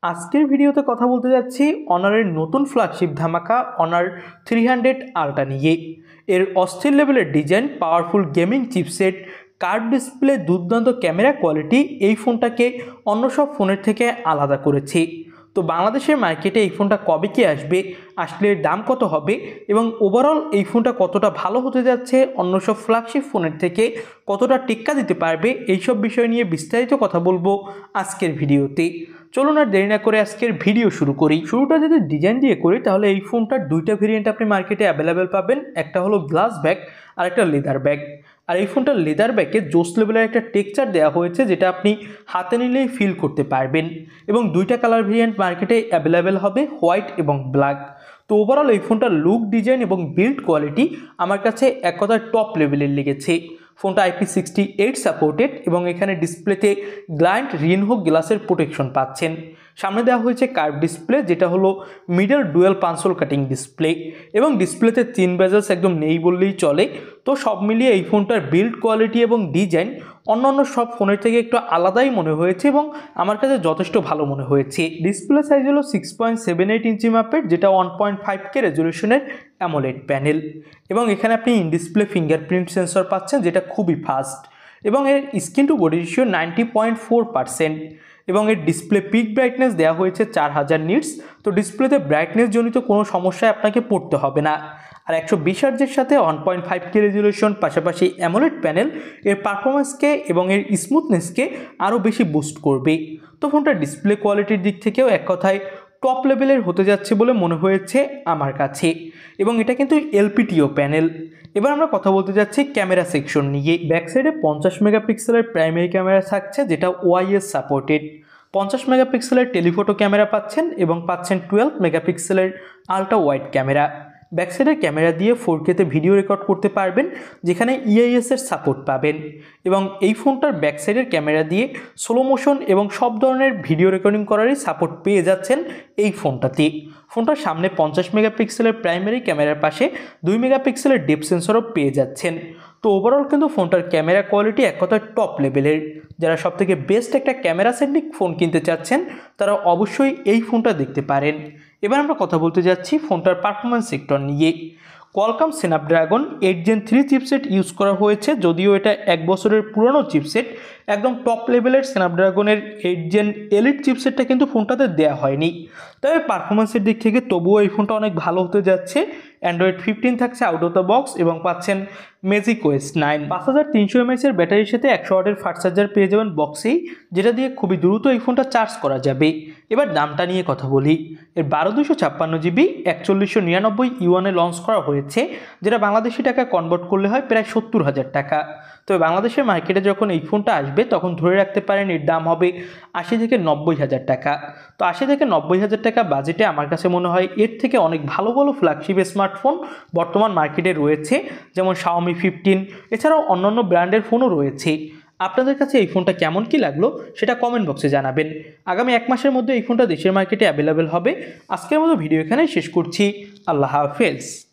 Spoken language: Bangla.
আজকের ভিডিওতে কথা বলতে যাচ্ছি অনারের নতুন ফ্ল্যাগশিপ ধামাকা অনার 300 আলট্রা নিয়ে। এর অস্থির লেভেলের design, powerful gaming chipset, curve display, দুর্দান্ত ক্যামেরা কোয়ালিটি এই ফোনটাকে অন্য সব ফোনের থেকে আলাদা করেছে। তো বাংলাদেশের মার্কেটে এই ফোনটা কবে কি আসবে, আসলে এর দাম কত হবে এবং ওভারঅল এই ফোনটা কতটা ভালো হতে যাচ্ছে, অন্য সব ফ্ল্যাগশিপ ফোনের থেকে কতটা টেক্কা দিতে পারবে, এইসব বিষয় নিয়ে বিস্তারিত কথা বলবো আজকের ভিডিওতে। চলুন আর দেরি না করে আজকের ভিডিও শুরু করি। শুরুটা যদি ডিজাইন দিয়ে করি তাহলে এই ফোনটার দুইটা ভেরিয়েন্ট আপনি মার্কেটে অ্যাভেলেবেল পাবেন। একটা হলো গ্লাস ব্যাগ আর একটা লেদার ব্যাগ। আর এই ফোনটার লেদার ব্যাগে জোস লেভেলের একটা টেক্সচার দেওয়া হয়েছে, যেটা আপনি হাতে নিলেই ফিল করতে পারবেন। এবং দুইটা কালার ভেরিয়েন্ট মার্কেটে অ্যাভেলেবেল হবে, হোয়াইট এবং ব্ল্যাক। তো ওভারঅল এই ফোনটার লুক, ডিজাইন এবং বিল্ড কোয়ালিটি আমার কাছে এক কথায় টপ লেভেলের লেগেছে। ফোনটা IP68 সাপোর্টেড এবং এখানে ডিসপ্লেতে গ্লাইন্ট রিনহো গ্লাসের প্রোটেকশন পাচ্ছেন। সামনে দেওয়া হয়েছে কার্ভ ডিসপ্লে, যেটা হলো মিডল ডুয়েল পানসোল কাটিং ডিসপ্লে এবং ডিসপ্লেতে 3 বেজেলস একদম নেই বললেই চলে। তো সব মিলিয়ে এই ফোনটার বিল্ড কোয়ালিটি এবং ডিজাইন অন্যান্য সব ফোনের থেকে একটু আলাদাই মনে হয়েছে এবং আমার কাছে যথেষ্ট ভালো মনে হয়েছে। ডিসপ্লে সাইজ হলো 6.78 ইঞ্চি মাপের, যেটা 1.5K রেজলিউশনের অ্যামোলেড প্যানেল। এবং এখানে আপনি ইন ডিসপ্লে ফিঙ্গারপ্রিন্ট সেন্সর পাচ্ছেন, যেটা খুবই ফাস্ট। এবং এর স্ক্রিন টু বডি রেশিও 90.4%। এবং এর ডিসপ্লে পিক ব্রাইটনেস দেওয়া হয়েছে 4000 নিটস। তো ডিসপ্লেতে ব্রাইটনেস জনিত কোনো সমস্যায় আপনাকে পড়তে হবে না। আর 120 হার্জের সাথে 1.5K রেজলিউশন, পাশাপাশি অ্যামোলেড প্যানেল এর পারফরমেন্সকে এবং এর স্মুথনেসকে আরও বেশি বুস্ট করবে। তো ফোনটার ডিসপ্লে কোয়ালিটির দিক থেকেও এক কথায় টপ লেভেলের হতে যাচ্ছে বলে মনে হয়েছে আমার কাছে। এবং এটা কিন্তু এলপিটিও প্যানেল। এবার আমরা কথা বলতে যাচ্ছি ক্যামেরা সেকশন নিয়ে। ব্যাক সাইডে 50 মেগাপিক্সেলের প্রাইমারি ক্যামেরা থাকছে, যেটা ওআইএস সাপোর্টেড। 50 মেগাপিক্সেলের টেলিফোটো ক্যামেরা পাচ্ছেন এবং পাচ্ছেন 12 মেগাপিক্সেলের আলট্রা ওয়াইড ক্যামেরা। ব্যাক সাইডের ক্যামেরা দিয়ে 4Kতে ভিডিও রেকর্ড করতে পারবেন, যেখানে ইআইএসের সাপোর্ট পাবেন। এবং এই ফোনটার ব্যাক সাইডের ক্যামেরা দিয়ে স্লো মোশন এবং সব ধরনের ভিডিও রেকর্ডিং করারই সাপোর্ট পেয়ে যাচ্ছেন এই ফোনটাতে। ফোনটার সামনে 50 মেগাপিক্সেলের প্রাইমারি ক্যামেরার পাশে 2 মেগাপিক্সেলের ডেপথ সেন্সরও পেয়ে যাচ্ছেন। তো ওভারঅল কিন্তু ফোনটার ক্যামেরা কোয়ালিটি এক কথায় টপ লেভেলের। যারা সবথেকে বেস্ট একটা ক্যামেরা সেন্ট্রিক ফোন কিনতে চাচ্ছেন, তারা অবশ্যই এই ফোনটা দেখতে পারেন। এবার আমরা কথা বলতে যাচ্ছি ফোনটার পারফরমেন্স সেক্টর নিয়ে। Qualcomm Snapdragon 8 Gen 3 chipset use করা হয়েছে, যদিও এটা 1 বছরের পুরনো চিপসেট। একদম টপ লেভেলের স্ন্যাপড্রাগনের 8 Gen এলিট চিপসেটটা কিন্তু ফোনটাতে দেওয়া হয়নি। তবে পারফরমেন্সের দিক থেকে তবুও এই ফোনটা অনেক ভালো হতে যাচ্ছে। অ্যান্ড্রয়েড 15 থাকছে আউট অফ দ্য বক্স এবং পাচ্ছেন ম্যাজিক ওএস 9। 5300 mAh এর ব্যাটারির সাথে 100 ওয়াটের ফাস্ট চার্জার পেয়ে যাবেন বক্সেই, যেটা দিয়ে খুবই দ্রুত এই ফোনটা চার্জ করা যাবে। এবার দামটা নিয়ে কথা বলি। এর 12256GB 4199 ইউয়ানে লঞ্চ করা হয়েছে, যেটা বাংলাদেশি টাকা কনভার্ট করলে হয় প্রায় 70,000 টাকা। তবে বাংলাদেশের মার্কেটে যখন এই ফোনটা আসবে তখন ধরে রাখতে পারেন এর দাম হবে 80 থেকে 90,000 টাকা। তো 80 থেকে 90,000 টাকা বাজেটে আমার কাছে মনে হয় এর থেকে অনেক ভালো ভালো ফ্ল্যাগশিপ স্মার্টফোন বর্তমান মার্কেটে রয়েছে, যেমন Xiaomi 15, এছাড়াও অন্যান্য ব্র্যান্ডের ফোনও রয়েছে। আপনাদের কাছে এই ফোনটা কেমন কি লাগলো সেটা কমেন্ট বক্সে জানাবেন। আগামী 1 মাসের মধ্যে এই ফোনটা দেশের মার্কেটে অ্যাভেলেবেল হবে। আজকের মতো ভিডিও এখানেই শেষ করছি। আল্লাহ হাফেজ।